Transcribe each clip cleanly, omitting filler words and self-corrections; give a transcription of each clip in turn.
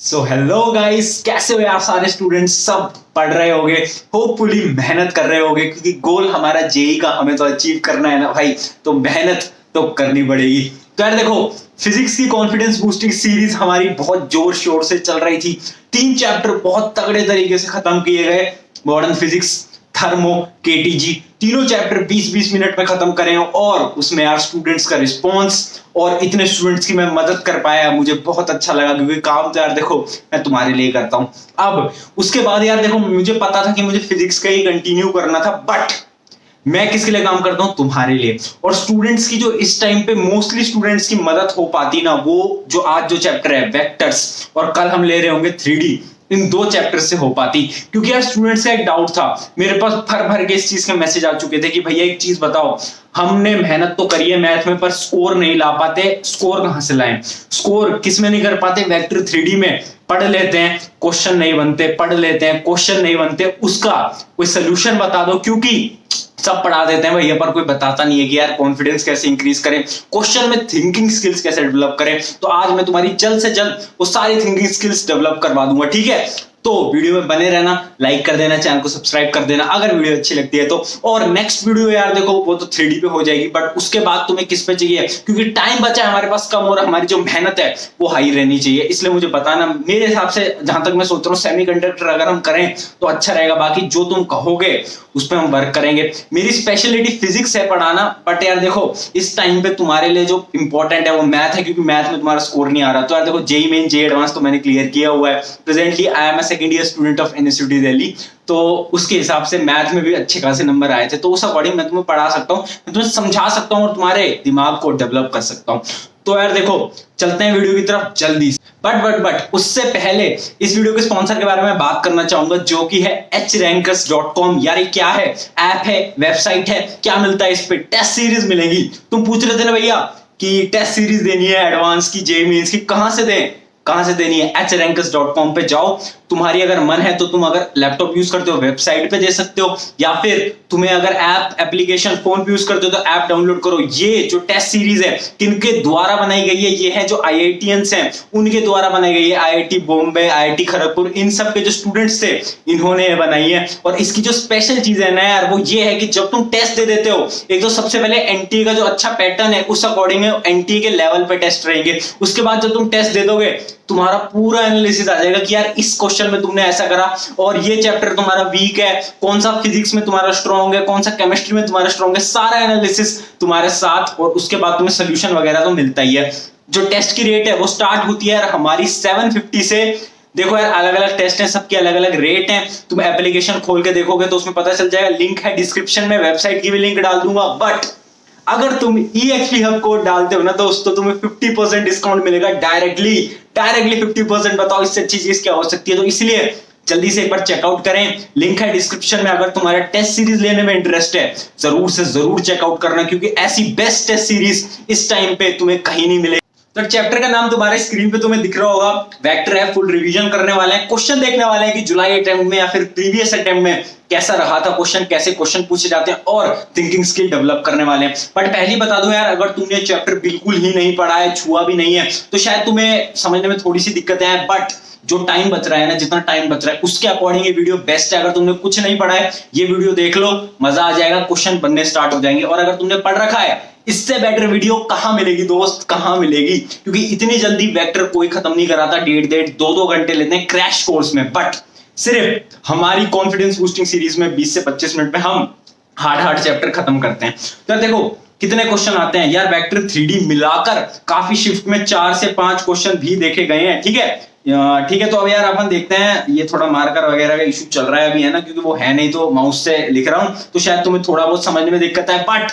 So hello guys, कैसे हो यार सारे स्टूडेंट्स? सब पढ़ रहे होगे, होपफुली मेहनत कर रहे होगे, क्योंकि गोल हमारा जेई का हमें तो अचीव करना है ना भाई। तो मेहनत तो करनी पड़ेगी। तो यार देखो, फिजिक्स की कॉन्फिडेंस बूस्टिंग सीरीज हमारी बहुत जोर शोर से चल रही थी। 3 चैप्टर बहुत तगड़े तरीके से खत्म किए गए। मॉडर्न फिजिक्स, थर्मो, केटीजी, तीनों चैप्टर 20-20 मिनट में खत्म करे और उसमें यार स्टूडेंट्स का रिस्पॉन्स और इतने स्टूडेंट्स की मैं मदद कर पाया, मुझे बहुत अच्छा लगा। क्योंकि काम तो यार देखो मैं तुम्हारे लिए करता हूं। अब उसके बाद यार देखो, मुझे पता था कि मुझे फिजिक्स का ही कंटिन्यू करना था, बट मैं किसके लिए काम करता हूं? तुम्हारे लिए। और स्टूडेंट्स की जो इस टाइम पे मोस्टली स्टूडेंट्स की मदद हो पाती ना, वो जो आज जो चैप्टर है वेक्टर्स, और कल हम ले रहे होंगे 3D, इन 2 चैप्टर से हो पाती। क्योंकि यार स्टूडेंट्स का एक डाउट था, मेरे पास भर भर के इस चीज के मैसेज आ चुके थे कि भैया एक चीज बताओ, हमने मेहनत तो करी है मैथ में पर स्कोर नहीं ला पाते। स्कोर कहां से लाएं? स्कोर किस में नहीं कर पाते? वेक्टर 3D में पढ़ लेते हैं, क्वेश्चन नहीं बनते, पढ़ लेते हैं, क्वेश्चन नहीं बनते, उसका कोई सोल्यूशन बता दो। क्योंकि सब पढ़ा देते हैं भैया, पर कोई बताता नहीं है कि यार कॉन्फिडेंस कैसे इंक्रीज करें, क्वेश्चन में थिंकिंग स्किल्स कैसे डेवलप करें। तो आज मैं तुम्हारी जल्द से जल्द वो सारी थिंकिंग स्किल्स डेवलप करवा दूंगा, ठीक है? तो वीडियो में बने रहना, लाइक कर देना, चैनल को सब्सक्राइब कर देना अगर वीडियो अच्छी लगती है तो। और नेक्स्ट वीडियो यार देखो, वो तो 3D पे हो जाएगी, बट उसके बाद तुम्हें किस पे चाहिए? क्योंकि टाइम बचा है हमारे पास कम और हमारी जो मेहनत है वो हाई रहनी चाहिए। इसलिए मुझे बताना, मेरे हिसाब से जहां तक मैं सोच रहा हूँ सेमीकंडक्टर अगर हम करें तो अच्छा रहेगा। बाकी जो तुम कहोगे उस पर हम वर्क करेंगे। मेरी स्पेशलिटी फिजिक्स है पढ़ाना, बट यार देखो इस टाइम पे तुम्हारे लिए जो इंपॉर्टेंट है वो मैथ है, क्योंकि मैथ में तुम्हारा स्कोर नहीं आ रहा। तो यार देखो, जेई मेन, जेई एडवांस तो मैंने क्लियर किया हुआ है। Presently I am a second year student of NSUT Delhi, तो उसके हिसाब से मैथ में भी अच्छे खासे नंबर आए थे। तो उस अकॉर्डिंग मैं तुम्हें पढ़ा सकता हूँ, मैं तुम्हें समझा सकता हूँ और तुम्हारे दिमाग को डेवलप कर सकता हूँ। तो यार देखो, चलते हैं वीडियो की तरफ जल्दी से। बट उससे पहले इस वीडियो के स्पॉन्सर के बारे में बात करना चाहूंगा, जो कि है hrankers.com। यार ये क्या है? ऐप है, वेबसाइट है, क्या मिलता है इस पे? टेस्ट सीरीज मिलेगी। तुम पूछ रहे थे ना भैया कि टेस्ट सीरीज देनी है एडवांस की, जेईई मेंस की, कहां से दें, कहां से देनी है? hrankers.com पे जाओ। तुम्हारी अगर मन है तो तुम अगर लैपटॉप यूज करते हो वेबसाइट पे दे सकते हो, या फिर तुम्हें अगर ऐप एप्लीकेशन फोन पे यूज करते हो तो ऐप डाउनलोड करो। ये जो टेस्ट सीरीज है किनके द्वारा बनाई गई है? ये है जो आईआईटीएंस हैं उनके द्वारा बनाई गई है। आईआईटी बॉम्बे, आईआईटी खड़गपुर, इन सब के जो स्टूडेंट्स थे इन्होंने ये बनाई है। और इसकी जो स्पेशल चीज है ना यार, वो ये है कि जब तुम टेस्ट दे देते हो, एक तो सबसे पहले एनटीए का जो अच्छा पैटर्न है उस अकॉर्डिंग एनटीए के लेवल पे टेस्ट रहेंगे। उसके बाद जब तुम टेस्ट दे दोगे, तुम्हारा पूरा एनालिसिस आ जाएगा कि यार इस क्वेश्चन में तुमने ऐसा करा और ये चैप्टर तुम्हारा वीक है, कौन सा फिजिक्स में तुम्हारा स्ट्रॉन्ग है, कौन सा केमिस्ट्री में तुम्हारा स्ट्रॉन्ग है, सारा एनालिसिस तुम्हारे साथ। और उसके बाद तुम्हें सोल्यूशन वगैरह तो मिलता ही है। जो टेस्ट की रेट है वो स्टार्ट होती है हमारी 750 से। देखो यार, अलग अलग टेस्ट हैं, सबके अलग अलग रेट हैं। तुम एप्लीकेशन खोल के देखोगे तो उसमें पता चल जाएगा। लिंक है डिस्क्रिप्शन में, वेबसाइट की भी लिंक डाल दूंगा। बट अगर तुम EXP हब कोड डालते हो ना दोस्तों, तुम्हें 50% डिस्काउंट मिलेगा डायरेक्टली 50%। बताओ इससे अच्छी चीज क्या हो सकती है? तो इसलिए जल्दी से एक बार चेकआउट करें, लिंक है डिस्क्रिप्शन में। अगर तुम्हारा टेस्ट सीरीज लेने में इंटरेस्ट है, जरूर से जरूर चेकआउट करना, क्योंकि ऐसी बेस्ट टेस्ट सीरीज इस टाइम पे तुम्हें कहीं नहीं मिलेगी। तो चैप्टर का नाम तुम्हारे स्क्रीन पे तुम्हें दिख रहा होगा, वेक्टर है। फुल रिवीजन करने वाले हैं, क्वेश्चन देखने वाले हैं कि जुलाई अटेम्प्ट में या फिर प्रीवियस अटेम्प्ट में कैसा रहा था क्वेश्चन, कैसे क्वेश्चन पूछे जाते हैं, और थिंकिंग स्किल डेवलप करने वाले हैं। बट पहले बता दूं यार, अगर तुमने चैप्टर बिल्कुल ही नहीं पढ़ा है, छुआ भी नहीं है, तो शायद तुम्हें समझने में थोड़ी सी दिक्कतें हैं। बट जो टाइम बच रहा है ना, जितना टाइम बच रहा है उसके अकॉर्डिंग ये वीडियो बेस्ट है। अगर तुमने कुछ नहीं पढ़ा है, ये वीडियो देख लो, मजा आ जाएगा, क्वेश्चन बनने स्टार्ट हो जाएंगे। और अगर तुमने पढ़ रखा है, इससे बेटर वीडियो कहां मिलेगी दोस्त, कहां मिलेगी? क्योंकि इतनी जल्दी वेक्टर कोई खत्म नहीं कराता, 1.5-2 घंटे लेते हैं क्रैश कोर्स में। बट सिर्फ हमारी कॉन्फिडेंस बूस्टिंग सीरीज में 20 से 25 मिनट में हम हार्ड चैप्टर खत्म करते हैं। तो देखो कितने क्वेश्चन आते हैं यार, वेक्टर 3D मिलाकर काफी शिफ्ट में 4 से 5 क्वेश्चन भी देखे गए हैं, ठीक है? ठीक है, तो अब यार अपन देखते हैं। ये थोड़ा मार्कर वगैरह का इशू चल रहा है अभी, है ना, क्योंकि वो है नहीं तो माउस से लिख रहा हूं, तो शायद तुम्हें थोड़ा बहुत समझने में दिक्कत है, बट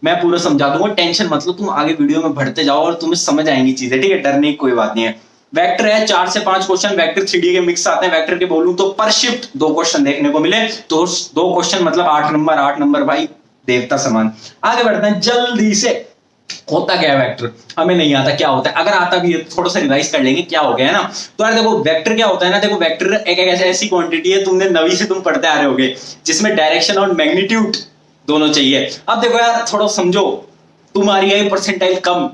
मैं पूरा समझा दूंगा। टेंशन मत लो, तुम आगे वीडियो में बढ़ते जाओ और तुम्हें समझ आएंगी चीजें, ठीक है? डरने की कोई बात नहीं है। वेक्टर है 4 से 5 क्वेश्चन, वेक्टर 3D के मिक्स आते हैं। वेक्टर के बोलूं तो पर शिफ्ट 2 क्वेश्चन देखने को मिले, तो 2 क्वेश्चन मतलब 8 नंबर भाई, देवता समान। आगे बढ़ते हैं जल्दी से। होता क्या है वेक्टर? हमें नहीं आता, क्या होता है? अगर आता भी है तो थोड़ा सा रिवाइज कर लेंगे क्या हो गया, है ना? तो यार देखो, वेक्टर क्या होता है ना, देखो वेक्टर एक ऐसी क्वांटिटी है, तुमने 9वीं से तुम पढ़ते आ रहे होगे, जिसमें डायरेक्शन और मैग्नीट्यूड दोनों चाहिए। अब देखो यार, थोड़ा समझो, तुम्हारी आई परसेंटाइल कम,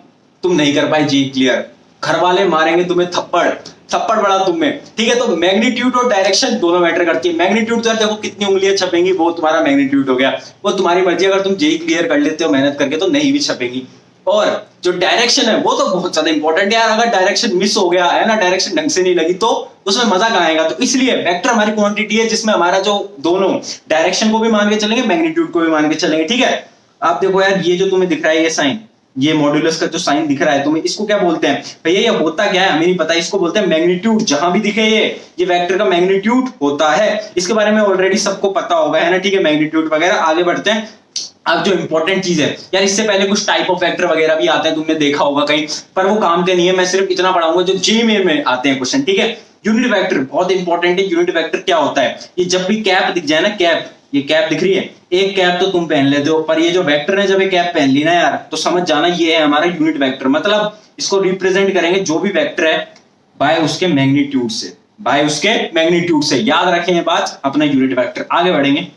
तुम नहीं कर पाए जी क्लियर, घर वाले मारेंगे तुम्हें थप्पड़, थप्पड़ पड़ा तुम में, ठीक है। तो मैग्नीट्यूड और डायरेक्शन दोनों मैटर करती है। मैग्नीट्यूड तो यार देखो कितनी उंगलियां छपेंगी वो तुम्हारा मैग्नीट्यूड हो गया, वो तुम्हारी मर्जी, अगर तुम जेई क्लियर कर लेते हो मेहनत करके तो नहीं भी छपेंगी। और जो डायरेक्शन है वो तो बहुत ज्यादा इंपॉर्टेंट है यार, अगर डायरेक्शन मिस हो गया है ना, डायरेक्शन ढंग से नहीं लगी तो उसमें मजा कहाँ आएगा। तो इसलिए वेक्टर हमारी क्वांटिटी है जिसमें हमारा जो दोनों डायरेक्शन को भी मान के चलेंगे, मैग्नीट्यूड को भी मान के चलेंगे, ठीक है। आप देखो यार ये जो तुम्हें दिख रहा है ये साइन, ये मॉड्यूलस का जो साइन दिख रहा है तुम्हें, इसको क्या बोलते हैं भैया, ये होता क्या है हमें नहीं पता, इसको बोलते हैं मैग्नीट्यूड। जहां भी दिखे ये वेक्टर का मैग्नीट्यूड होता है। इसके बारे में ऑलरेडी सबको पता होगा है ना, ठीक है, मैग्नीट्यूड वगैरह। आगे बढ़ते हैं। अब जो इंपॉर्टेंट चीज है यार, इससे पहले कुछ टाइप ऑफ वेक्टर वगैरह भी आते हैं, तुमने देखा होगा कहीं, पर वो काम के नहीं है। मैं सिर्फ इतना पढ़ाऊंगा जो जी में आते हैं क्वेश्चन, ठीक है। यूनिट वेक्टर बहुत इंपॉर्टेंट है। यूनिट वेक्टर क्या होता है, ये जब भी कैप दिख जाए ना, कैप, ये कैप दिख रही है, एक कैप तो तुम पहन लेते हो, पर ये जो वेक्टर ने जब ये कैप पहन ली ना यार, तो समझ जाना ये है हमारा यूनिट वेक्टर। मतलब इसको रिप्रेजेंट करेंगे जो भी वेक्टर है बाय उसके मैग्नीट्यूड से, बाय उसके मैग्नीट्यूड से। याद रखें ये बात, अपना यूनिट वेक्टर। आगे बढ़ेंगे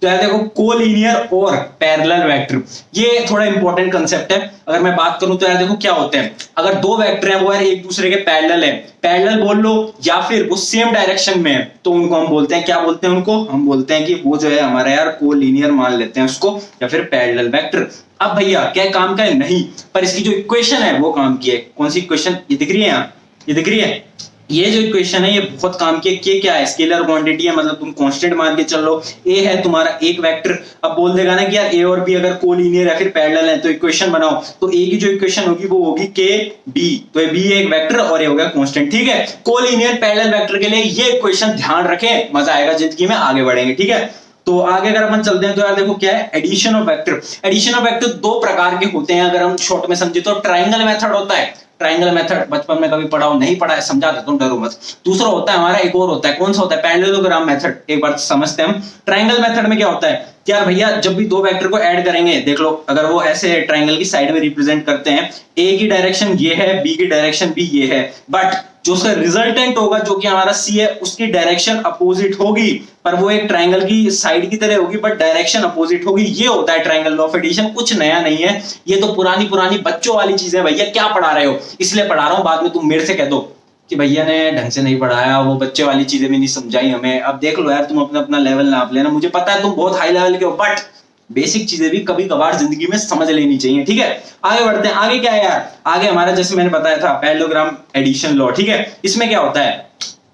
तो यार देखो कोलिनियर और पैरेलल वेक्टर, ये थोड़ा इंपॉर्टेंट कंसेप्ट है। अगर मैं बात करूं तो यार देखो क्या होते हैं, अगर दो वेक्टर हैं वो यार एक दूसरे के पैरेलल है, पैरेलल बोल लो, या फिर वो सेम डायरेक्शन में है, तो उनको हम बोलते हैं, क्या बोलते हैं उनको, हम बोलते हैं कि वो जो है हमारा यार कोलिनियर मान लेते हैं उसको, या फिर पैरेलल वेक्टर। अब भैया क्या काम का है, नहीं, पर इसकी जो इक्वेशन है वो काम की है। कौन सी इक्वेशन, ये दिख रही है यहाँ, ये दिख रही है, ये जो इक्वेशन है ये बहुत काम की है। के क्या है, स्केलर क्वांटिटी है, मतलब तुम कांस्टेंट मान के चल लो। ए है तुम्हारा एक वेक्टर, अब बोल देगा ना कि यार ए और बी अगर कोलिनियर या फिर पैरेलल है तो इक्वेशन बनाओ, तो ए की जो इक्वेशन होगी वो होगी के बी, तो बी एक वेक्टर और ये हो गया कांस्टेंट, ठीक है। कोलिनियर पैरेलल वेक्टर के लिए ये इक्वेशन ध्यान रखें, मजा आएगा जिंदगी में, आगे बढ़ेंगे, ठीक है। तो आगे अगर अपन चलते हैं तो यार देखो क्या है, addition of vector. Addition of vector दो प्रकार के होते हैं, अगर हम शॉर्ट में समझे तो ट्राइंगल मेथड होता है, ट्राइंगल मेथड बचपन में कभी पढ़ा हो, नहीं पढ़ा है समझा देता हूं, डरो मत। दूसरा होता है हमारा, एक और होता है, कौन सा होता है, पैरेललोग्राम मेथड। एक बार समझते हैं हम। ट्राइंगल मेथड में क्या होता है कि यार भैया जब भी दो वेक्टर को ऐड करेंगे, देख लो अगर वो ऐसे ट्राइंगल की साइड में रिप्रेजेंट करते हैं, ए की डायरेक्शन ये है, बी की डायरेक्शन भी ये है, बट जो उसका रिजल्टेंट होगा जो कि हमारा सी है उसकी डायरेक्शन अपोजिट होगी, पर वो एक ट्राइंगल की साइड की तरह होगी बट डायरेक्शन अपोजिट होगी। ये होता है ट्राइंगल लॉ ऑफ एडिशन, कुछ नया नहीं है, ये तो पुरानी पुरानी बच्चों वाली चीजें। भैया क्या पढ़ा रहे हो, इसलिए पढ़ा रहा हूं, बाद में तुम मेरे से कह दो कि भैया ने ढंग से नहीं पढ़ाया, वो बच्चे वाली चीजें भी नहीं समझाई हमें। अब देख लो यार, तुम अपना अपना लेवल नाप लेना, मुझे पता है तुम बहुत हाई लेवल के हो, बट बेसिक चीजें भी कभी कभार जिंदगी में समझ लेनी चाहिए, ठीक है। आगे बढ़ते हैं। आगे क्या है यार, आगे हमारा जैसे मैंने बताया था पैरेललोग्राम एडिशन लॉ, ठीक है। इसमें क्या होता है,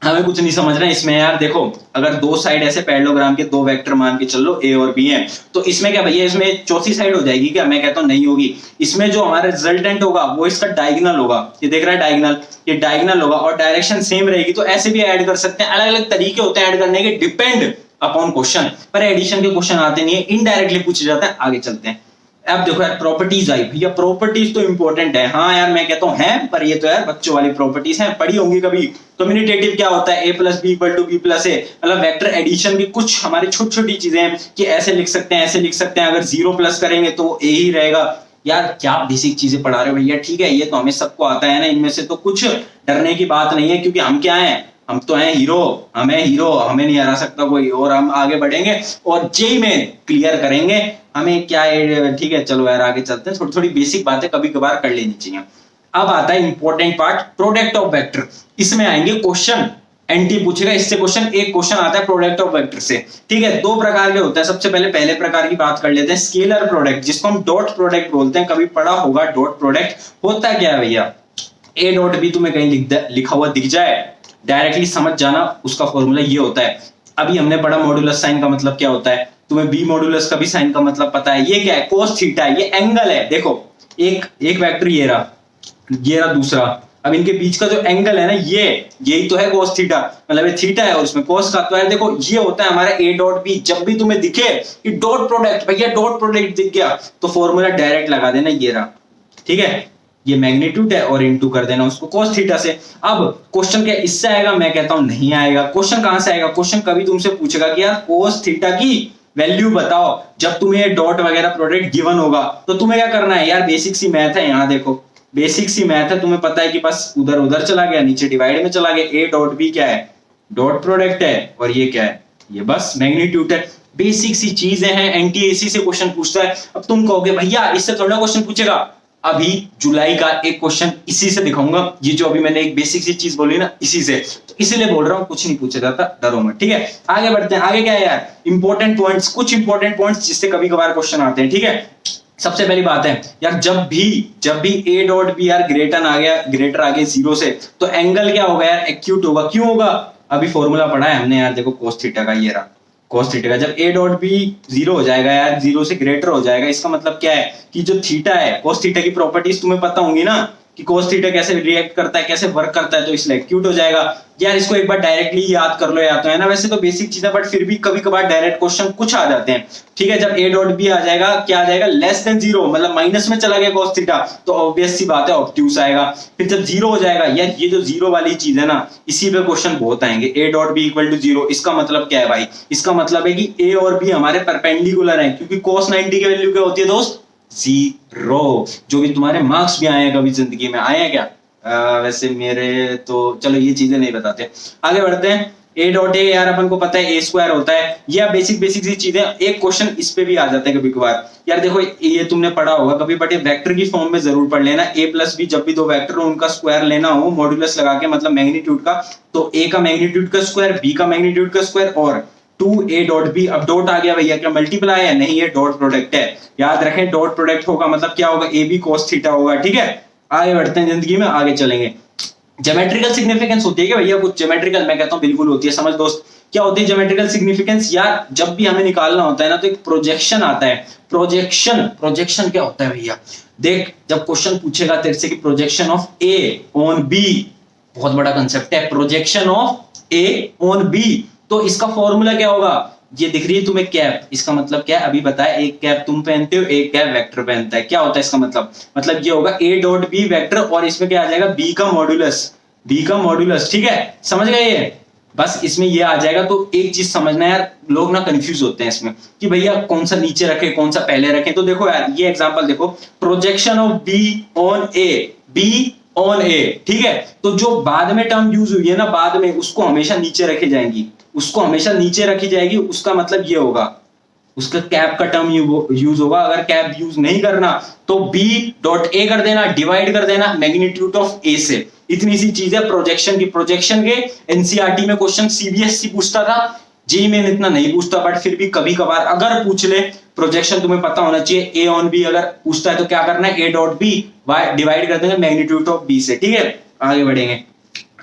हमें कुछ नहीं समझना इसमें यार। देखो अगर दो साइड ऐसे पैरेललोग्राम के दो वेक्टर मान के चल लो ए और बी हैं, तो इसमें क्या भैया, इसमें चौथी साइड हो जाएगी क्या, मैं कहता हूं नहीं होगी। इसमें जो हमारा रिजल्टेंट होगा वो इसका डायगोनल होगा, ये देख रहा है डायगोनल, ये डायगोनल होगा और डायरेक्शन सेम रहेगी। तो ऐसे भी ऐड कर सकते हैं, अलग अलग तरीके होते हैं ऐड करने के, डिपेंड अपॉन क्वेश्चन। पर एडिशन के क्वेश्चन आते नहीं है, इनडायरेक्टली पूछे जाते हैं। आगे चलते हैं। अब देखो यार प्रॉपर्टीज आई, भैया प्रॉपर्टीज तो इंपॉर्टेंट है, हाँ यार मैं कहता हूं है, पर ये तो यार बच्चों वाली प्रॉपर्टीज हैं, पढ़ी होंगी कभी। कम्युनिटेटिव क्या होता है, a plus B equal to B plus A, मतलब वेक्टर एडिशन की कुछ हमारी छोटी छोटी चीजें हैं कि ऐसे लिख सकते हैं, ऐसे लिख सकते हैं, अगर जीरो प्लस करेंगे तो ए ही रहेगा। यार क्या बेसिक चीजें पढ़ा रहे हो भैया, ठीक है, ये तो हमें सबको आता है ना, इनमें से तो कुछ डरने की बात नहीं है, क्योंकि हम क्या है, हम तो हैं हीरो, हमें नहीं हरा सकता कोई, और हम आगे बढ़ेंगे और जेई में क्लियर करेंगे, हमें क्या है, ठीक है। चलो यार आगे चलते हैं, थोड़ी थोड़ी बेसिक बातें कभी कभार कर लेनी चाहिए। अब आता है important part, product of vector. इसमें आएंगे क्वेश्चन, एनटी पूछेगा इससे क्वेश्चन, एक क्वेश्चन आता है प्रोडक्ट ऑफ वेक्टर से, ठीक है। दो प्रकार के होते हैं, सबसे पहले प्रकार की बात कर लेते हैं, स्केलर प्रोडक्ट, जिसको हम डॉट प्रोडक्ट बोलते हैं। कभी पढ़ा होगा डॉट प्रोडक्ट होता क्या है भैया, ए डॉट बी तुम्हें कहीं लिखा हुआ दिख जाए, डायरेक्टली समझ जाना, उसका फॉर्मूला ये होता है। अभी हमने पढ़ा मॉड्यूलस साइन का मतलब क्या होता है, तुम्हें बी मॉड्यूलस का भी साइन का मतलब पता है। ये क्या है, कोस थीटा, ये एंगल है। देखो एक वेक्टर ये रहा दूसरा, अब इनके बीच का जो एंगल है ना, यही तो है कोस थीटा, मतलब ये थीटा है और इसमें कोस का। तो यार देखो ये होता है हमारा ए डॉट बी। जब भी तुम्हें दिखे कि डॉट प्रोडक्ट, भैया डॉट प्रोडक्ट दिख गया तो फॉर्मूला डायरेक्ट लगा देना, ये रहा, ठीक है, ये मैग्नीट्यूड है और इनटू कर देना उसको cos थीटा से। अब क्वेश्चन क्या इससे आएगा, मैं कहता हूं नहीं आएगा। क्वेश्चन कहां से आएगा, क्वेश्चन कभी तुमसे पूछेगा कि यार cos थीटा की वैल्यू बताओ। जब तुम्हें डॉट वगैरह प्रोडक्ट गिवन होगा तो तुम्हें क्या करना है यार, बेसिक सी मैथ है, यहाँ देखो बेसिक सी मैथ है, तुम्हें पता है कि बस उधर उधर चला गया, नीचे डिवाइड में चला गया। ए डॉट बी क्या है, डॉट प्रोडक्ट है, और ये क्या है, ये बस मैग्नीट्यूड है। बेसिक सी चीजें हैं, एनटीएसी से क्वेश्चन पूछता है। अब तुम कहोगे भैया इससे थोड़ा क्वेश्चन पूछेगा, अभी जुलाई का एक क्वेश्चन इसी से दिखाऊंगा, ये जो अभी मैंने एक बेसिक सी चीज बोली ना इसी से, तो इसीलिए बोल रहा हूँ कुछ नहीं पूछा जाता, डरो मत, ठीक है। आगे बढ़ते हैं, आगे क्या है यार, इंपॉर्टेंट पॉइंट्स, कुछ इंपॉर्टेंट पॉइंट्स जिससे कभी कभार क्वेश्चन आते हैं, ठीक है। सबसे पहली बात है यार, जब भी ए डॉट बी यार ग्रेटर आ गया 0 से, तो एंगल क्या होगा यार, एक्यूट होगा। क्यों होगा, अभी फॉर्मूला पढ़ा है हमने यार, देखो cos थीटा का, ये रहा cos थीटा का। जब ए डॉट बी 0 हो जाएगा यार, 0 से ग्रेटर हो जाएगा, इसका मतलब क्या है कि जो थीटा है, cos थीटा की प्रॉपर्टीज तुम्हें पता होंगी ना, कि cos थीटा कैसे रिएक्ट करता है, कैसे वर्क करता है, तो इसलिए एक्यूट हो जाएगा यार। इसको एक बार डायरेक्टली याद कर लो या तो, है ना, वैसे तो बेसिक चीज है बट फिर भी कभी कभार डायरेक्ट क्वेश्चन कुछ आ जाते हैं, ठीक है। जब ए डॉट बी आ जाएगा, क्या आ जाएगा, लेस देन 0, मतलब माइनस में चला गया cos थीटा, तो ऑब्वियस सी बात है ऑब्ट्यूस आएगा। फिर जब 0 हो जाएगा यार, ये जो 0 वाली चीज है ना, इसी पे क्वेश्चन बहुत आएंगे। A dot B equal to 0, इसका मतलब क्या है भाई, इसका मतलब है कि ए और बी हमारे परपेंडिकुलर है, क्योंकि cos 90 की वैल्यू क्या होती है दोस्त, 0। जो भी तुम्हारे मार्क्स भी आए हैं कभी जिंदगी में, आए हैं क्या, वैसे मेरे तो चलो ये चीजें नहीं बताते, आगे बढ़ते हैं। ए डॉट ए यार अपन को पता है ए स्क्वायर होता है, ये बेसिक सी चीजें, एक क्वेश्चन इस पे भी आ जाते हैं कभी कभार यार। देखो ये तुमने पढ़ा होगा कभी, बट ये वेक्टर की फॉर्म में जरूर पढ़ लेना। ए प्लस बी, जब भी दो वेक्टर हो उनका स्क्वायर लेना हो मॉड्यूलस लगा के, मतलब मैग्नीट्यूड का, तो ए का मैग्नीट्यूड का स्क्वायर, बी का मैग्नीट्यूड का स्क्वायर, और 2a डॉट बी। अब डॉट आ गया भैया, क्या मल्टीप्लाई है, नहीं ये डॉट प्रोडक्ट है, याद रखें डॉट प्रोडक्ट होगा मतलब क्या होगा, ए बी cos थीटा होगा, ठीक है। आगे बढ़ते हैं, जिंदगी में आगे चलेंगे। ज्योमेट्रिकल सिग्निफिकेंस होती है क्या भैया, कुछ ज्योमेट्रिकल, मैं कहता हूं बिल्कुल होती है। समझ दोस्त, क्या होती है ज्योमेट्रिकल सिग्निफिकेंस यार, जब भी हमें निकालना होता है ना, तो एक प्रोजेक्शन आता है। प्रोजेक्शन क्या होता है भैया, देख जब क्वेश्चन पूछेगा तेरे से कि projection of A on B, बहुत बड़ा कंसेप्ट है, projection of A on B, तो इसका फॉर्मूला क्या होगा, ये दिख रही है तुम्हें कैप, इसका मतलब क्या है, अभी बताया, एक कैप तुम पहनते हो, एक कैप वेक्टर पहनता है, क्या होता है इसका मतलब ये होगा ए डॉट बी वेक्टर, और इसमें क्या आ जाएगा, बी का मॉड्यूलस, ठीक है, समझ गए ये, बस इसमें ये आ जाएगा। तो एक चीज समझना यार, लोग ना कंफ्यूज होते हैं इसमें कि भैया कौन सा नीचे रखे कौन सा पहले रखे। तो देखो यार, ये एग्जांपल देखो, प्रोजेक्शन ऑफ बी ऑन ए, ठीक है, तो जो बाद में टर्म यूज हुई है ना, बाद में, उसको हमेशा नीचे रखी जाएगी, उसका मतलब ये होगा, उसका कैप का टर्म यूज होगा। अगर कैप यूज नहीं करना तो बी डॉट ए कर देना, डिवाइड कर देना मैग्नीट्यूड ऑफ ए से। इतनी सी चीज है प्रोजेक्शन के एनसीईआरटी में क्वेश्चन सीबीएसई पूछता था, जेईई में इतना नहीं पूछता, बट फिर भी कभी कभार अगर पूछ ले, प्रोजेक्शन तुम्हें पता होना चाहिए। ए ऑन बी अगर पूछता है तो क्या करना है, ए डॉट बी डिवाइड कर देंगे मैग्नीट्यूड ऑफ बी से, ठीक है। आगे बढ़ेंगे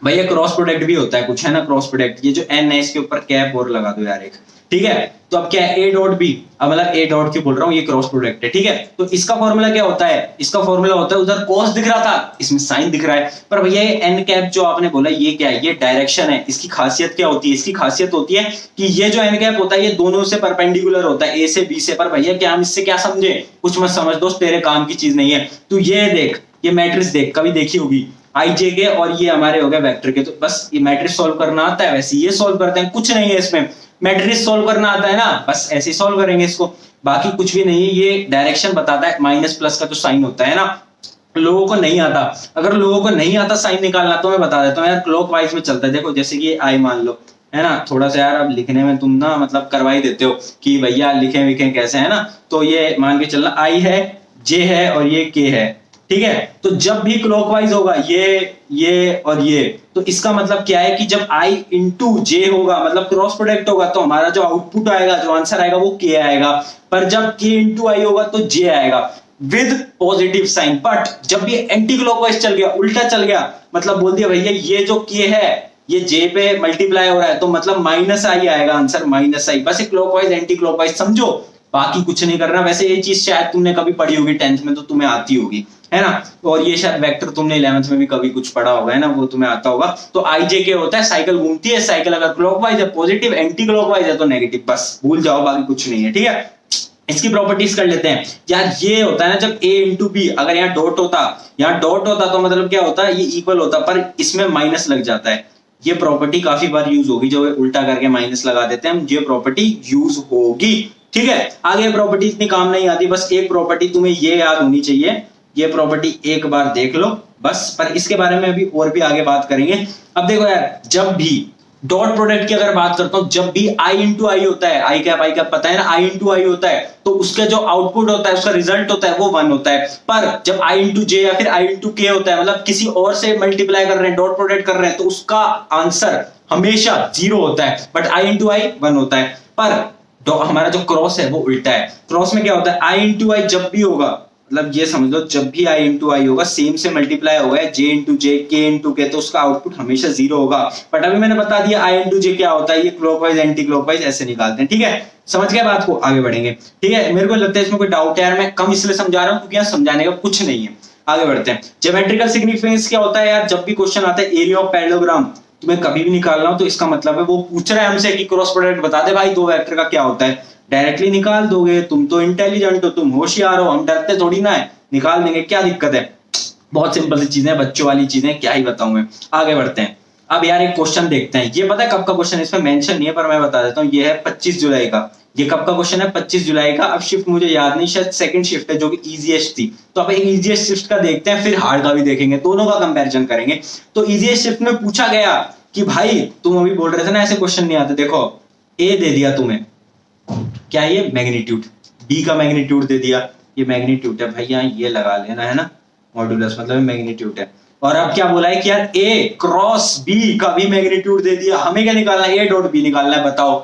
भैया, क्रॉस प्रोडक्ट भी होता है कुछ, है ना, क्रॉस प्रोडक्ट, ये जो एन है इसके ऊपर कैप और लगा दो यार एक, ठीक है। तो अब क्या है, ए डॉट बी, अब मतलब ए डॉट क्यों बोल रहा हूं, ये क्रॉस प्रोडक्ट है, ठीक है। तो इसका फॉर्मूला क्या होता है, इसका फॉर्मूला होता है, उधर कॉस दिख रहा था, इसमें साइन दिख रहा है, पर भैया ये एन कैप जो आपने बोला, ये क्या है, ये डायरेक्शन है। इसकी खासियत क्या होती है, इसकी खासियत होती है कि ये जो एन कैप होता है, ये दोनों से परपेंडिकुलर होता है, ए से बी से। पर भैया क्या हम इससे क्या समझे, कुछ मत समझ दोस्त, तेरे काम की चीज नहीं है। तू ये देख, ये मैट्रिक्स देख, कभी देखी होगी, आई जे के, और ये हमारे हो गए वेक्टर के, तो बस ये मैट्रिक्स सॉल्व करना आता है, वैसे ये सॉल्व करते हैं, कुछ नहीं है इसमें। मैट्रिक्स सॉल्व करना आता है ना, बस ऐसे सॉल्व करेंगे इसको, बाकी कुछ भी नहीं है। ये डायरेक्शन बताता है, माइनस प्लस का जो साइन होता है ना, लोगों को नहीं आता। अगर लोगों को नहीं आता साइन निकालना, तो मैं बता देता हूँ यार, क्लॉकवाइज में चलता है। देखो जैसे कि आई मान लो, है ना, थोड़ा सा यार अब लिखने में तुम ना मतलब करवा ही देते हो कि भैया लिखे विखे कैसे, है ना। तो ये मान के चलना, आई है, जे है और ये के है, ठीक है। तो जब भी क्लॉकवाइज होगा ये और ये, तो इसका मतलब क्या है कि जब i इंटू जे होगा, मतलब क्रॉस प्रोडक्ट होगा, तो हमारा जो आउटपुट आएगा, जो आंसर आएगा, वो k आएगा। पर जब k इंटू आई होगा तो j आएगा विद पॉजिटिव साइन। बट जब भी एंटी क्लॉकवाइज चल गया, उल्टा चल गया, मतलब बोल दिया भैया ये जो k है ये j पे मल्टीप्लाई हो रहा है, तो मतलब माइनस आई आएगा आंसर, माइनस आई। बस क्लॉकवाइज एंटी क्लॉकवाइज समझो, बाकी कुछ नहीं करना। वैसे ये चीज शायद तुमने कभी पढ़ी होगी 10th में, तो तुम्हें आती होगी, है ना। और ये शायद वेक्टर तुमने 11th में भी कभी कुछ पढ़ा होगा, है ना, वो तुम्हें आता होगा। तो आई जे के होता है, साइकिल घूमती है, साइकिल अगर क्लॉकवाइज है पॉजिटिव, एंटी क्लॉकवाइज है तो नेगेटिव, बस भूल जाओ, बाकी कुछ नहीं है, ठीक है। इसकी प्रॉपर्टीज कर लेते हैं यार। ये होता है ना, जब a इंटू बी, अगर यहाँ डॉट होता तो मतलब क्या होता है, ये इक्वल होता, पर इसमें माइनस लग जाता है। ये प्रॉपर्टी काफी बार यूज होगी, जो उल्टा करके माइनस लगा देते हैं हम, ये प्रॉपर्टी यूज होगी, ठीक है। आगे प्रॉपर्टी इतनी काम नहीं आती, बस एक प्रॉपर्टी तुम्हें ये याद होनी चाहिए, ये प्रॉपर्टी एक बार देख लो बस, पर इसके बारे में अभी और भी आगे बात करेंगे। अब देखो यार, डॉट प्रोडक्ट की अगर बात करता हूं, जब भी आई इंटू आई होता है, आई कैप पता है ना, आई इंटू आई होता है, तो उसका जो आउटपुट होता है, उसका रिजल्ट होता है वो 1 होता है। पर जब आई इंटू जे या फिर आई इंटू के होता है, मतलब किसी और से मल्टीप्लाई कर रहे हैं, डॉट प्रोडक्ट कर रहे हैं, तो उसका आंसर हमेशा 0 होता है, बट आई इंटू आई 1 होता है। पर हमारा जो क्रॉस है वो उल्टा है। क्रॉस में क्या होता है, आई इंटू आई जब भी होगा, मतलब ये समझ लो, जब भी आई इंटू आई होगा, सेम से मल्टीप्लाई होगा, जे इंटू जे, के इंटू के, तो उसका आउटपुट हमेशा 0 होगा। बट अभी मैंने बता दिया आई इंटू जे क्या होता है, ये क्लॉकवाइज एंटी क्लॉकवाइज ऐसे निकालते हैं। ठीक है, समझ गए बात को, आगे बढ़ेंगे। ठीक है, मेरे को लगता है इसमें कोई डाउट है यार, मैं कम इसलिए समझा रहा हूं क्योंकि यहाँ समझाने का कुछ नहीं है। आगे बढ़ते हैं। ज्योमेट्रिकल सिग्निफिकेंस क्या होता है यार, जब भी क्वेश्चन आता है एरिया ऑफ पैरेललोग्राम, तुम्हें कभी भी निकालना हो तो इसका मतलब है वो पूछ रहा है हमसे कि क्रॉस प्रोडक्ट बता दे भाई दो वेक्टर का क्या होता है। डायरेक्टली निकाल दोगे, तुम तो इंटेलिजेंट हो, तुम होशियार हो, हम डरते थोड़ी ना है, निकाल देंगे, क्या दिक्कत है। बहुत सिंपल सी चीजें, बच्चों वाली चीजें, क्या ही बताऊं मैं। आगे बढ़ते हैं। अब यार एक क्वेश्चन देखते हैं, ये पता है कब का क्वेश्चन है, इसमें मेंशन नहीं है पर मैं बता देता हूँ, ये है 25 जुलाई का। ये कब का क्वेश्चन है, 25 जुलाई का। अब शिफ्ट मुझे याद नहीं, शायद सेकंड शिफ्ट है जो कि इजीएस्ट थी। तो अब एक इजीएस्ट शिफ्ट का देखते हैं, फिर हार्ड का भी देखेंगे, दोनों का कंपैरिजन करेंगे। तो इजीएस्ट शिफ्ट में पूछा गया कि भाई तुम अभी बोल रहे थे ना ऐसे क्वेश्चन नहीं आते, देखो ए दे दिया तुम्हें, क्या ये मैग्नीट्यूड, बी का मैग्नीट्यूड दे दिया, ये मैग्नीट्यूड है भैया, ये लगा लेना है ना, मॉड्यूलस मतलब मैग्नीट्यूड है। और अब क्या बोला है कि यार ए क्रॉस बी का भी मैग्नीट्यूड दे दिया, हमें क्या निकालना है, ए डॉट बी निकालना है। बताओ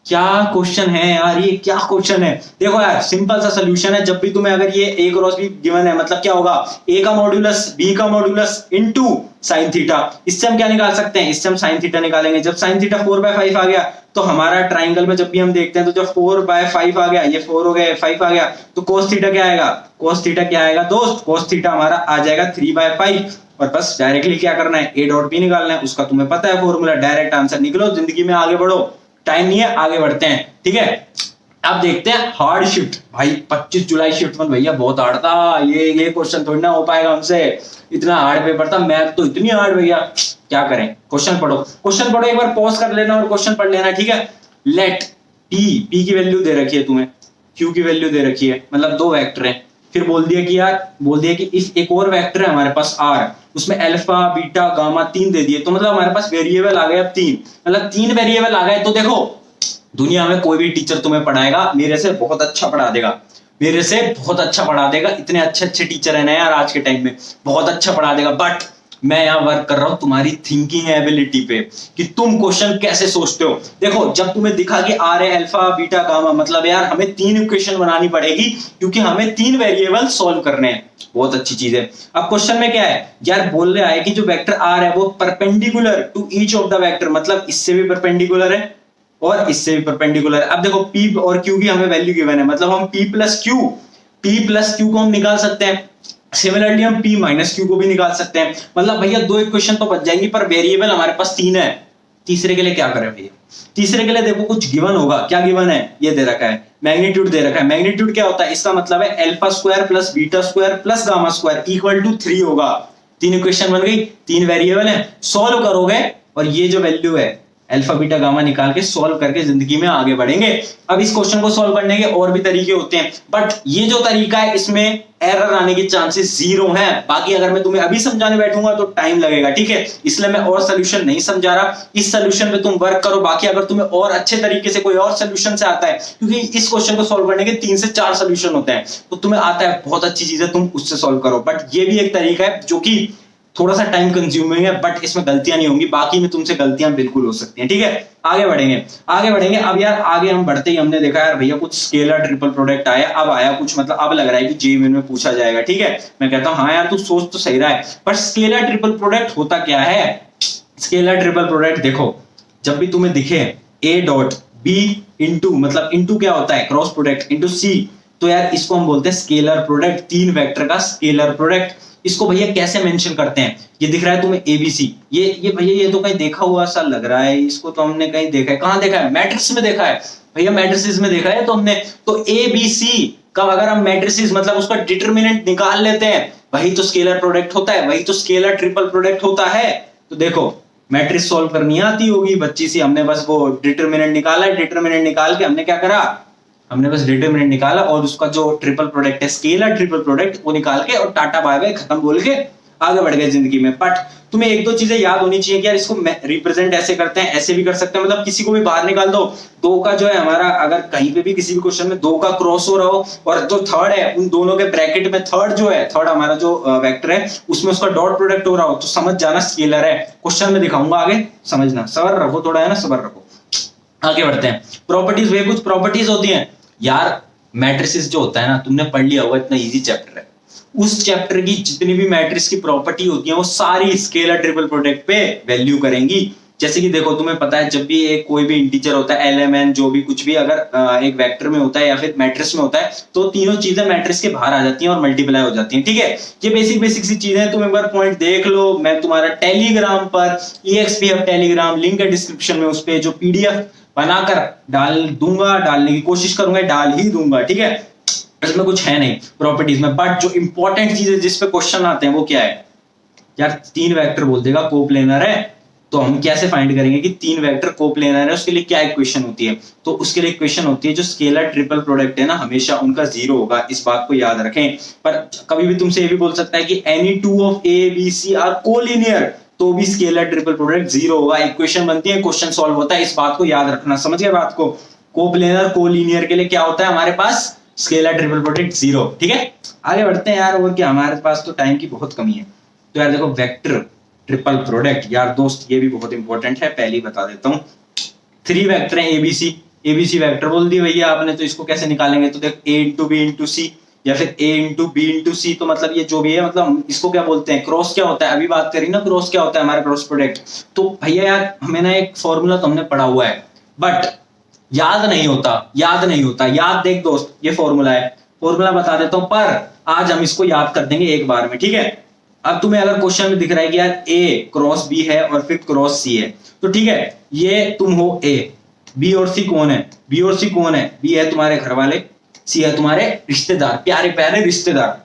क्या क्वेश्चन है यार, ये क्या क्वेश्चन है। देखो यार सिंपल सा सोल्यूशन है, जब भी तुम्हें अगर ये ए क्रॉस बी गिवन है, मतलब क्या होगा, ए का मॉड्यूलस बी का मॉड्यूलस इनटू sin थीटा। इससे हम क्या निकाल सकते हैं, इससे हम sin थीटा निकालेंगे। जब sin थीटा 4/5 आ गया, तो हमारा ट्राइंगल में जब भी हम देखते हैं तो जब 4/5 आ गया, ये 4 हो गया, 5 आ गया, तो cos थीटा क्या आएगा, cos थीटा क्या आएगा दोस्त, cos थीटा हमारा आ जाएगा 3/5। और बस डायरेक्टली क्या करना है, ए डॉट बी निकालना है, उसका तुम्हें पता है फॉर्मूला, डायरेक्ट आंसर निकलो, जिंदगी में आगे बढ़ो। टाइम नहीं है, आगे बढ़ते हैं। ठीक है, अब देखते हैं हार्ड शिफ्ट। भाई 25 जुलाई शिफ्ट में भैया बहुत हार्ड था, ये क्वेश्चन थोड़ी ना हो पाएगा हमसे, इतना हार्ड पेपर था, मैथ तो इतनी हार्ड भैया, क्या करें। क्वेश्चन पढ़ो, क्वेश्चन पढ़ो, एक बार पॉज कर लेना और क्वेश्चन पढ़ लेना। ठीक है, लेट पी की वैल्यू दे रखी है तुम्हें, क्यू की वैल्यू दे रखी है, मतलब दो वेक्टर है। फिर बोल दिया कि यार, बोल दिया कि इस एक और वेक्टर है हमारे पास आर, उसमें अल्फा बीटा गामा 3 दे दिए, तो मतलब हमारे पास वेरिएबल आ गए अब 3, मतलब 3 वेरिएबल आ गए। तो देखो दुनिया में कोई भी टीचर तुम्हें पढ़ाएगा, मेरे से बहुत अच्छा पढ़ा देगा, मेरे से बहुत अच्छा पढ़ा देगा, इतने अच्छे अच्छे टीचर है ना यार आज के टाइम में, बहुत अच्छा पढ़ा देगा। बट मैं यहाँ वर्क कर रहा हूं तुम्हारी थिंकिंग एबिलिटी पे, कि तुम क्वेश्चन कैसे सोचते हो। देखो जब तुम्हें दिखा कि आर है अल्फा बीटा गामा, मतलब यार हमें 3 इक्वेशन बनानी पड़ेगी, क्योंकि हमें 3 वेरिएबल सॉल्व करने हैं। बहुत अच्छी चीज है। अब क्वेश्चन में क्या है यार, बोल रहा है कि जो वेक्टर आर है वो perpendicular to each of the vector, मतलब इससे भी परपेंडिकुलर है और इससे भी परपेंडिकुलर है। अब देखो P और Q की हमें वैल्यू गिवन है, मतलब हम P प्लस Q को हम निकाल सकते हैं। सिमिलरली हम P माइनस Q को भी निकाल सकते हैं। मतलब भैया 2 इक्वेशन तो बच जाएंगी, पर वेरिएबल हमारे पास 3 है। तीसरे के लिए क्या करें भैया, तीसरे के लिए देखो कुछ गिवन होगा, क्या गिवन है, ये दे रखा है मैग्नीट्यूड दे रखा है। मैग्नीट्यूड क्या होता है, इसका मतलब है alpha square plus beta square plus gamma square equal to 3 होगा। 3 इक्वेशन बन गई, 3 वेरिएबल है, सॉल्व करोगे और ये जो वैल्यू है अल्फा बीटा गामा निकाल के सॉल्व करके जिंदगी में आगे बढ़ेंगे। अब इस क्वेश्चन को सॉल्व करने के और भी तरीके होते हैं, बट ये जो तरीका है इसमें एरर आने के चांसेस 0 हैं। बाकी अगर मैं तुम्हें अभी समझाने बैठूंगा तो टाइम लगेगा, ठीक है, इसलिए मैं और सोल्यूशन नहीं समझा रहा। इस सोल्यूशन पे तुम वर्क करो, बाकी अगर तुम्हें और अच्छे तरीके से कोई और सोल्यूशन से आता है, क्योंकि इस क्वेश्चन को सॉल्व करने के 3 से 4 सोल्यूशन होते हैं, तो तुम्हें आता है, बहुत अच्छी चीज है, तुम उससे सॉल्व करो। बट ये भी एक तरीका है जो कि थोड़ा सा टाइम कंज्यूमिंग है, बट इसमें गलतियां नहीं होंगी। बाकी में तुमसे गलतियां बिल्कुल हो सकती हैं, ठीक है। आगे बढ़ेंगे। अब यार आगे हम बढ़ते ही हमने देखा यार भैया कुछ स्केलर ट्रिपल प्रोडक्ट आया, अब आया कुछ, मतलब अब लग रहा है कि जेईई में पूछा जाएगा, ठीक है। मैं कहता हूं हाँ यार तू सोच तो सही रहा है, पर स्केलर ट्रिपल प्रोडक्ट होता क्या है। स्केलर ट्रिपल प्रोडक्ट देखो, जब भी तुम्हें दिखे ए डॉट बी इंटू, मतलब इंटू क्या होता है, क्रॉस प्रोडक्ट इंटू सी, तो यार इसको हम बोलते हैं स्केलर प्रोडक्ट, 3 वेक्टर का स्केलर प्रोडक्ट। इसको भैया कैसे मेंशन करते हैं, ये दिख रहा है तुम्हें एबीसी, ये भैया ये तो कहीं देखा हुआ सा लग रहा है, इसको तो हमने कहीं देखा है, कहां देखा है, मैट्रिक्स में देखा है भैया, मैट्रिसेस में देखा है तो हमने। तो एबीसी का अगर हम मैट्रिसेस मतलब उसका डिटरमिनेंट निकाल लेते हैं, वही तो स्केलर प्रोडक्ट होता है, वही तो स्केलर ट्रिपल प्रोडक्ट होता है। तो देखो मैट्रिक्स सॉल्व करनी आती होगी बच्ची सी, हमने बस वो डिटरमिनेंट निकाला है, डिटरमिनेंट निकाल के हमने क्या करा, हमने बस डिटरमिनेंट निकाला और उसका जो ट्रिपल प्रोडक्ट है, स्केलर ट्रिपल प्रोडक्ट, वो निकाल के और टाटा बाय बाय खत्म बोल के आगे बढ़ गए जिंदगी में। बट तुम्हें एक दो चीजें याद होनी चाहिए कि यार इसको रिप्रेजेंट ऐसे करते हैं, ऐसे भी कर सकते हैं, मतलब किसी को भी बाहर निकाल दो, दो का जो है हमारा, अगर कहीं पे भी किसी भी क्वेश्चन में दो का क्रॉस हो रहा हो और जो थर्ड है उन दोनों के ब्रैकेट में थर्ड जो है, थर्ड हमारा जो वेक्टर है उसमें उसका डॉट प्रोडक्ट हो रहा हो, तो समझ जाना स्केलर है। क्वेश्चन में दिखाऊंगा, आगे समझना, सबर रखो थोड़ा, है ना, सबर रखो। आगे बढ़ते हैं। प्रॉपर्टीज, वे कुछ प्रॉपर्टीज होती हैं यार। मैट्रिसेस जो होता है ना, तुमने पढ़ लिया होगा, इतना इजी चैप्टर है। उस चैप्टर की जितनी भी मैट्रिक्स की प्रॉपर्टी होती है वो सारी स्केलर ट्रिपल प्रोडक्ट पे वैल्यू करेंगी। जैसे कि देखो, तुम्हें पता है जब भी एक कोई भी इंटीजर होता है, एलएमएन जो भी कुछ भी अगर एक वेक्टर में होता है या फिर मैट्रिक्स में होता है, तो तीनों चीजें मैट्रिक्स के बाहर आ जाती हैं और मल्टीप्लाई हो जाती हैं। ठीक है, ये बेसिक बेसिक सी चीजें, तुम एक बार पॉइंट देख लो। मैं तुम्हारा टेलीग्राम पर EXP हब टेलीग्राम लिंक है डिस्क्रिप्शन में, उस पे जो PDF बनाकर डाल दूंगा, डालने की कोशिश करूंगा, डाल ही दूंगा। ठीक है, इसमें कुछ है नहीं प्रॉपर्टीज में, बट जो इंपॉर्टेंट चीज है जिस पे क्वेश्चन आते हैं वो क्या है यार, तीन वेक्टर बोल देगा कोप्लेनर है, तो हम कैसे फाइंड करेंगे कि तीन वेक्टर कोप्लेनर है, उसके लिए क्या इक्वेशन होती है? तो उसके लिए इक्वेशन होती है जो स्केलर ट्रिपल प्रोडक्ट है ना, हमेशा उनका जीरो होगा, इस बात को याद रखें। पर कभी भी तुमसे ये भी बोल सकता है कि any two of A B C are collinear, तो भी स्केलर ट्रिपल प्रोडक्ट जीरो होगा। इक्वेशन बनती है, क्वेश्चन सॉल्व होता है, इस बात को याद रखना। समझ गए बात को? कोप्लेनर कोलिनियर के लिए क्या होता है हमारे पास? Scalar triple product zero. ठीक है, आगे बढ़ते हैं यार। और क्या, हमारे पास तो टाइम की बहुत कमी है। तो यार देखो, वेक्टर ट्रिपल प्रोडक्ट यार दोस्त, ये भी बहुत इंपॉर्टेंट है, पहले ही बता देता हूँ। थ्री वेक्टर है ABC वेक्टर बोल दिया भैया आपने, तो इसको कैसे निकालेंगे? तो देख, A इंटू बी इंटू सी या फिर A इंटू बी इंटू सी, तो मतलब ये जो भी है, मतलब इसको क्या बोलते हैं? क्रॉस क्या होता है? अभी बात करी ना, क्रॉस क्या होता है हमारा क्रॉस प्रोडक्ट। तो भैया यार, हमें ना एक फॉर्मूला तो हमने पढ़ा हुआ है, बट याद नहीं होता। याद देख दोस्त, ये फॉर्मूला है, फॉर्मूला बता देता हूं, पर आज हम इसको याद कर देंगे एक बार में। ठीक है, अब तुम्हें अगर क्वेश्चन में दिख रहा है कि यार A क्रॉस B है और फिर क्रॉस C है, तो ठीक है, ये तुम हो A, B और C कौन है? B है तुम्हारे घर वाले, C है तुम्हारे रिश्तेदार, प्यारे प्यारे रिश्तेदार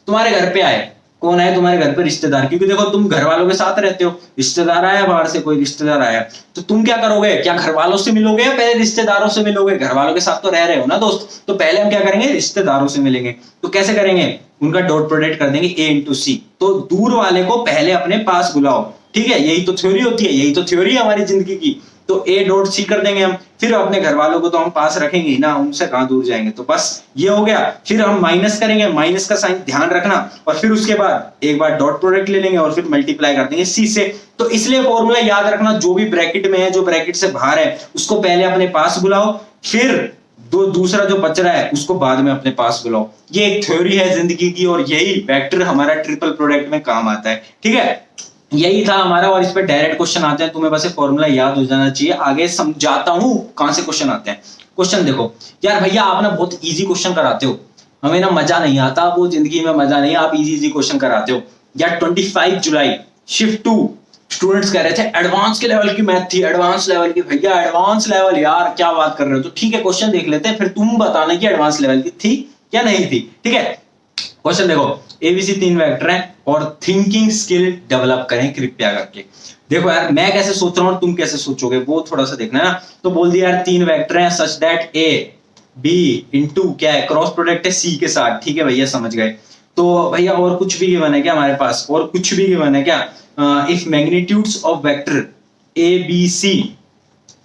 तुम्हारे घर पे आए। कौन आए तुम्हारे घर पे? रिश्तेदार। क्योंकि देखो, तुम घर वालों के साथ रहते हो, रिश्तेदार आया बाहर से, कोई रिश्तेदार आया, तो तुम क्या करोगे? क्या घर वालों से मिलोगे या पहले रिश्तेदारों से मिलोगे? घर वालों के साथ तो रह रहे हो ना दोस्त, तो पहले हम क्या करेंगे? रिश्तेदारों से मिलेंगे। तो कैसे करेंगे? उनका डॉट प्रोडक्ट कर देंगे A इंटू सी, तो दूर वाले को पहले अपने पास बुलाओ। ठीक है, यही तो थ्योरी होती है, यही तो थ्योरी है हमारी जिंदगी की। तो A डॉट सी कर देंगे हम, फिर अपने घर वालों को तो हम पास रखेंगे ही ना, उनसे कहां दूर जाएंगे। तो बस ये हो गया। फिर हम माइनस करेंगे, माइनस का साइन ध्यान रखना, और फिर उसके बाद एक बार डॉट प्रोडक्ट ले लेंगे और फिर मल्टीप्लाई कर देंगे C से। तो इसलिए फॉर्मूला याद रखना, जो भी ब्रैकेट में है, जो ब्रैकेट से बाहर है, उसको पहले अपने पास बुलाओ, फिर दूसरा जो बच रहा है उसको बाद में अपने पास बुलाओ। ये एक थ्योरी है जिंदगी की, और यही वेक्टर हमारा ट्रिपल प्रोडक्ट में काम आता है। ठीक है, यही था हमारा, और इस पे डायरेक्ट क्वेश्चन आते हैं, तुम्हें बस फॉर्मूला याद हो जाना चाहिए। आगे समझाता हूं कहां से क्वेश्चन आते हैं। क्वेश्चन देखो यार, भैया आप ना बहुत इजी क्वेश्चन कराते हो, हमें ना मजा नहीं आता, वो जिंदगी में मजा नहीं, आप इजी क्वेश्चन कराते हो यार। 25 जुलाई शिफ्ट 2 स्टूडेंट्स कह रहे थे एडवांस के लेवल की मैथ थी, एडवांस लेवल की। भैया एडवांस लेवल, यार क्या बात कर रहे हो? तो ठीक है, क्वेश्चन देख लेते हैं, फिर तुम बताना कि एडवांस लेवल की थी या नहीं थी। ठीक है, क्वेश्चन देखो, ABC तीन वेक्टर हैं और थिंकिंग स्किल डेवलप करें कृपया करके। देखो यार, मैं कैसे सोच रहा हूं, तुम कैसे सोचोगे, वो थोड़ा सा देखना है ना। तो बोल दिया यार, तीन वेक्टर हैं such that A B into क्या है, क्रॉस प्रोडक्ट है C के साथ। ठीक है भैया, समझ गए। तो भैया और कुछ भी गिवन है क्या हमारे पास? और कुछ भी गिवन है क्या? If magnitudes of vector A B C,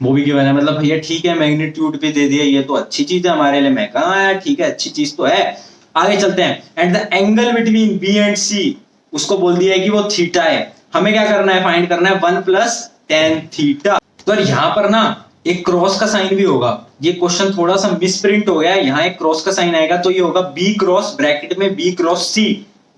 वो भी गिवन है, मतलब भैया ठीक है, मैग्नीट्यूड भी दे दिया, ये तो अच्छी चीज है हमारे लिए। मैं कहा यार ठीक है, अच्छी चीज तो है। आगे चलते हैं। And the angle between B and C, उसको बोल दिया है कि वो थीटा है। हमें क्या करना है? फाइंड करना है 1 + tan थीटा। तो यहाँ पर ना एक क्रॉस का साइन भी होगा, ये क्वेश्चन थोड़ा सा मिसप्रिंट हो गया है, यहाँ एक क्रॉस का साइन आएगा, तो ये होगा B क्रॉस ब्रैकेट में B क्रॉस C।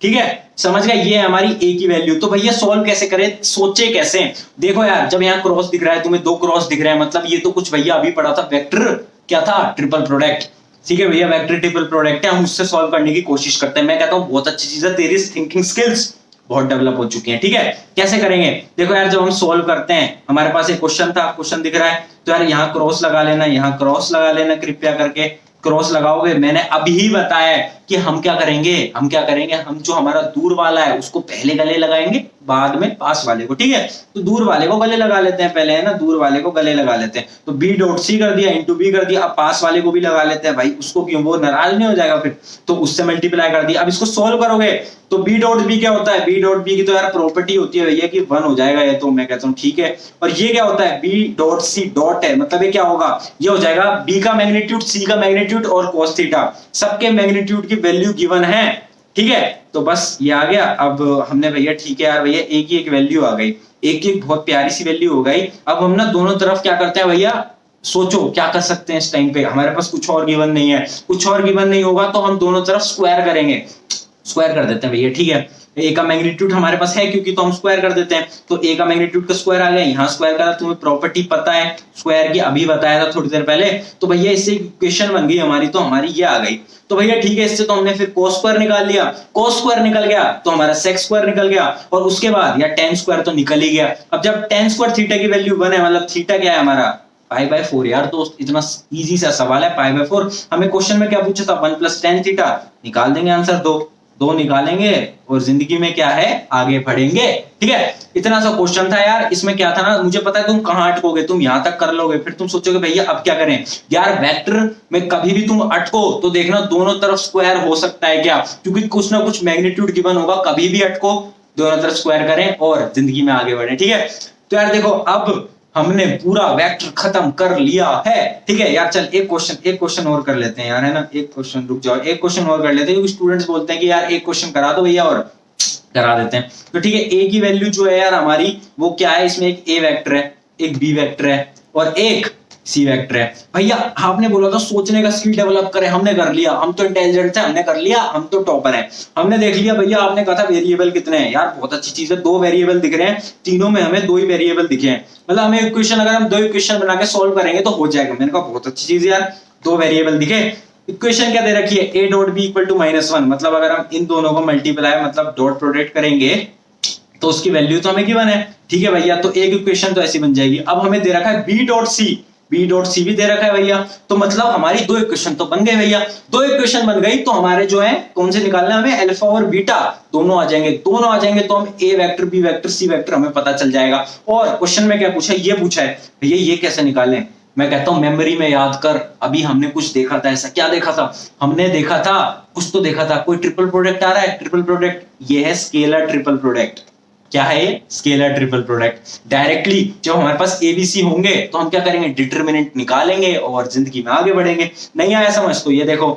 ठीक है, समझ गए? ये है हमारी A की वैल्यू। तो भैया सोल्व कैसे करें, सोचे कैसे? देखो यार, जब यहाँ क्रॉस दिख रहा है, तुम्हें दो क्रॉस दिख रहा है, मतलब ये तो कुछ भैया अभी पढ़ा था, वेक्टर क्या था? Triple product. ठीक है भैया, वेक्टर ट्रिपल प्रोडक्ट है, हम उससे सॉल्व करने की कोशिश करते हैं। मैं कहता हूँ बहुत अच्छी चीज है, तेरी थिंकिंग स्किल्स बहुत डेवलप हो चुकी हैं। ठीक है, कैसे करेंगे? देखो यार, जब हम सॉल्व करते हैं, हमारे पास एक क्वेश्चन था, क्वेश्चन दिख रहा है, तो यार यहाँ क्रॉस लगा लेना, यहाँ क्रॉस लगा लेना, कृपया करके क्रॉस लगाओगे। मैंने अभी ही बताया है कि हम क्या करेंगे, हम जो हमारा दूर वाला है उसको पहले गले लगाएंगे, बाद में पास वाले को। ठीक है, तो दूर वाले को गले लगा लेते हैं पहले, है ना, दूर वाले को गले लगा लेते हैं। तो बी डॉट सी कर दिया, इंटू बी कर दिया। अब पास वाले को भी लगा लेते हैं भाई, उसको क्यों, वो नाराज नहीं हो जाएगा फिर, तो उससे मल्टीप्लाई कर दिया। अब इसको सोल्व करोगे तो बी डॉट बी क्या होता है, बी डॉट बी की तो यार प्रॉपर्टी होती है भैया कि 1 हो जाएगा ये, तो मैं कहता हूँ ठीक है। और ये क्या होता है, बी डॉट सी डॉट है, मतलब ये क्या होगा, ये हो जाएगा बी का मैग्नीट्यूड, सी का मैग्नीट्यूड और cos थीटा, सबके मैग्नीट्यूड की वैल्यू गिवन है। ठीक है, तो बस ये आ गया। अब हमने भैया ठीक है यार भैया, एक ही एक वैल्यू आ गई, एक ही बहुत प्यारी सी वैल्यू हो गई। अब हम ना दोनों तरफ क्या करते हैं भैया, सोचो क्या कर सकते हैं इस टाइम पे, हमारे पास कुछ और गिवन नहीं है, कुछ और गिवन नहीं होगा तो हम दोनों तरफ स्क्वायर करेंगे, स्क्वायर कर देते हैं भैया। ठीक है, ए का मैग्नीट्यूड हमारे पास है क्योंकि, तो हम स्क्वायर कर देते हैं। तो ए का मैग्नीट्यूड का स्क्वायर आ गया, यहाँ स्क्वायर करा, तुम्हें प्रॉपर्टी पता है स्क्वायर की, अभी बताया था थोड़ी देर पहले। तो भैया इससे इक्वेशन बन गई हमारी, तो हमारी ये आ गई। तो भैया ठीक है, इससे तो हमने फिर cos स्क्वायर निकाल लिया, cos स्क्वायर निकल गया तो हमारा sec स्क्वायर निकल गया, और उसके बाद यार tan स्क्वायर तो निकल ही गया। अब जब tan स्क्वायर थीटा की वैल्यू 1 है, मतलब थीटा क्या है हमारा π/4। यार दोस्त इतना इजी सा सवाल है, π/4। हमें क्वेश्चन में क्या पूछा था, 1 + tan थीटा, निकाल देंगे आंसर, दो निकालेंगे और जिंदगी में क्या है, आगे बढ़ेंगे। ठीक है, इतना सा क्वेश्चन था यार। इसमें क्या था ना, मुझे पता है तुम कहां अटकोगे, तुम यहां तक कर लोगे, फिर तुम सोचोगे भैया अब क्या करें यार। वेक्टर में कभी भी तुम अटको तो देखना दोनों तरफ स्क्वायर हो सकता है क्या, क्योंकि कुछ ना कुछ मैग्नीट्यूड गिवन होगा। कभी भी अटको, दोनों तरफ स्क्वायर करें और जिंदगी में आगे बढ़े। ठीक है, तो यार देखो अब हमने पूरा वेक्टर खत्म कर लिया है। ठीक है यार, चल एक क्वेश्चन और कर लेते हैं यार, है ना, एक क्वेश्चन, रुक जाओ, एक क्वेश्चन और कर लेते हैं, क्योंकि स्टूडेंट्स बोलते हैं कि यार एक क्वेश्चन करा दो भैया, और करा देते हैं। तो ठीक है, ए की वैल्यू जो है यार हमारी, वो क्या है, इसमें एक ए वेक्टर है, एक बी वेक्टर है और एक सी वेक्टर है। भैया आपने बोला था सोचने का स्किल डेवलप करें, हमने कर लिया, हम तो इंटेलिजेंट थे, हमने कर लिया, हम तो टॉपर हैं, हमने देख लिया। भैया आपने कहा था वेरिएबल कितने हैं, यार बहुत अच्छी चीज है, 2 वेरिएबल दिख रहे हैं, तीनों में हमें 2 ही वेरिएबल दिखे हैं, मतलब हमें इक्वेशन, अगर हम 2 इक्वेशन बना के सोल्व करेंगे तो हो जाएगा। मैंने कहा बहुत अच्छी चीज है यार, 2 वेरिएबल दिखे। इक्वेशन क्या दे रखी है, a dot B equal to -1, मतलब अगर हम इन दोनों को मल्टीप्लाई, मतलब डॉट प्रोडक्ट करेंगे तो उसकी वैल्यू तो हमें गिवन है। ठीक है भैया, तो एक इक्वेशन तो ऐसी बन जाएगी। अब हमें दे रखा है बी डॉट सी भी दे रखा है भैया, तो मतलब हमारी 2 इक्वेशन तो बन गए भैया। 2 इक्वेशन बन गई तो हमारे जो है कौन से निकालना है, हमें अल्फा और बीटा दोनों आ जाएंगे, तो हम ए vector, B vector, C vector हमें पता चल जाएगा। और क्वेश्चन में क्या पूछा है, ये पूछा है भैया ये कैसे निकालें। मैं कहता हूं मेमोरी में याद कर, अभी हमने कुछ देखा था, ऐसा क्या देखा था, हमने देखा था कुछ तो देखा था, कोई ट्रिपल प्रोडक्ट आ रहा है, ट्रिपल प्रोडक्ट, ये है स्केलर ट्रिपल प्रोडक्ट। क्या है ये, स्केलर ट्रिपल प्रोडक्ट। डायरेक्टली जब हमारे पास एबीसी होंगे तो हम क्या करेंगे, डिटरमिनेंट निकालेंगे और जिंदगी में आगे बढ़ेंगे। नहीं आया समझ, तो ये देखो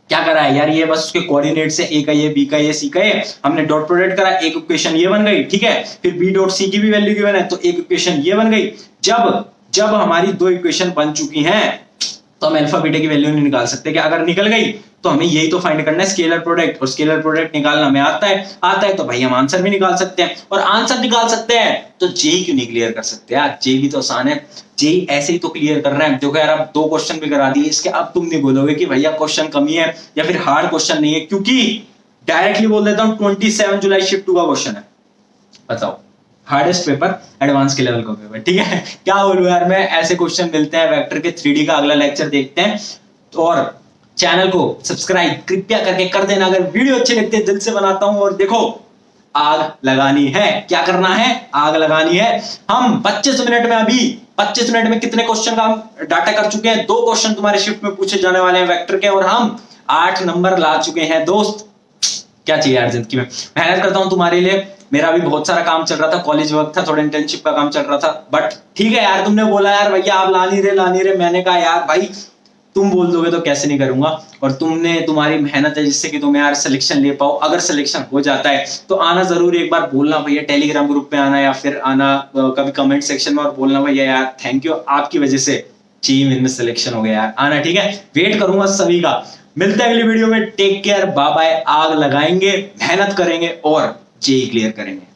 क्या करा है यार, ये बस उसके कोऑर्डिनेट से, ए का ये, बी का ये, सी का ये, हमने डॉट प्रोडक्ट करा, एक इक्वेशन ये बन गई। ठीक है, फिर बी डॉट सी की भी वैल्यू गिवन है तो एक इक्वेशन ये बन गई। जब हमारी 2 इक्वेशन बन चुकी हैं तो हम अल्फा बीटा की वैल्यू नहीं निकाल सकते, कि अगर निकल गई तो हमें यही तो फाइंड करना है, स्केलर प्रोडक्ट, और स्केलर प्रोडक्ट निकालना हमें आता है तो भाई हम आंसर भी निकाल सकते हैं। और आंसर निकाल सकते हैं तो जेई क्यों नहीं क्लियर कर सकते यार, जेई भी तो आसान है, जेई ऐसे ही तो क्लियर कर रहे हैं। देखो यार अब 2 क्वेश्चन भी करा दिए, इसके अब तुम नहीं बोलोगे कि भैया क्वेश्चन कमी है या फिर हार्ड क्वेश्चन नहीं है, क्योंकि डायरेक्टली बोल देता हूं 27 जुलाई शिफ्ट 2 का क्वेश्चन है। बताओ, हार्डेस्ट पेपर, एडवांस के लेवल का पेपर। ठीक है, क्या बोलूं यार मैं, ऐसे क्वेश्चन मिलते हैं। वेक्टर के 3D का अगला लेक्चर देखते हैं, और चैनल को सब्सक्राइब कृपया करके कर देना अगर वीडियो अच्छे लगते हैं, दिल से बनाता हूं। और देखो आग लगानी है, क्या करना है, आग लगानी है। हम 25 मिनट में, अभी 25 मिनट में कितने क्वेश्चन का हम डाटा कर चुके हैं, 2 क्वेश्चन तुम्हारे शिफ्ट में पूछे जाने वाले हैं वेक्टर के, और हम 8 नंबर ला चुके हैं दोस्त। क्या चाहिए यार जिंदगी में, मेहनत करता हूं तुम्हारे लिए। मेरा भी बहुत सारा काम चल रहा था, कॉलेज वर्क था, थोड़ा इंटर्नशिप का काम चल रहा था, बट ठीक है यार, तुमने बोला यार भैया आप ला नहीं रहे, मैंने कहा यार भाई तुम बोल दोगे तो कैसे नहीं करूंगा, और तुम्हारी मेहनत है जिससे कि तुम यार सिलेक्शन ले पाओ। अगर सिलेक्शन हो जाता है तो आना जरूर, एक बार बोलना भैया, टेलीग्राम ग्रुप पे आना, या फिर आना कभी कमेंट सेक्शन में और बोलना भैया यार थैंक यू, आपकी वजह से जेईई मेन में सिलेक्शन हो गया यार, आना। ठीक है, वेट करूंगा सभी का। मिलते हैं अगली वीडियो में, टेक केयर, बाय बाय। आग लगाएंगे, मेहनत करेंगे और जेईई क्लियर करेंगे।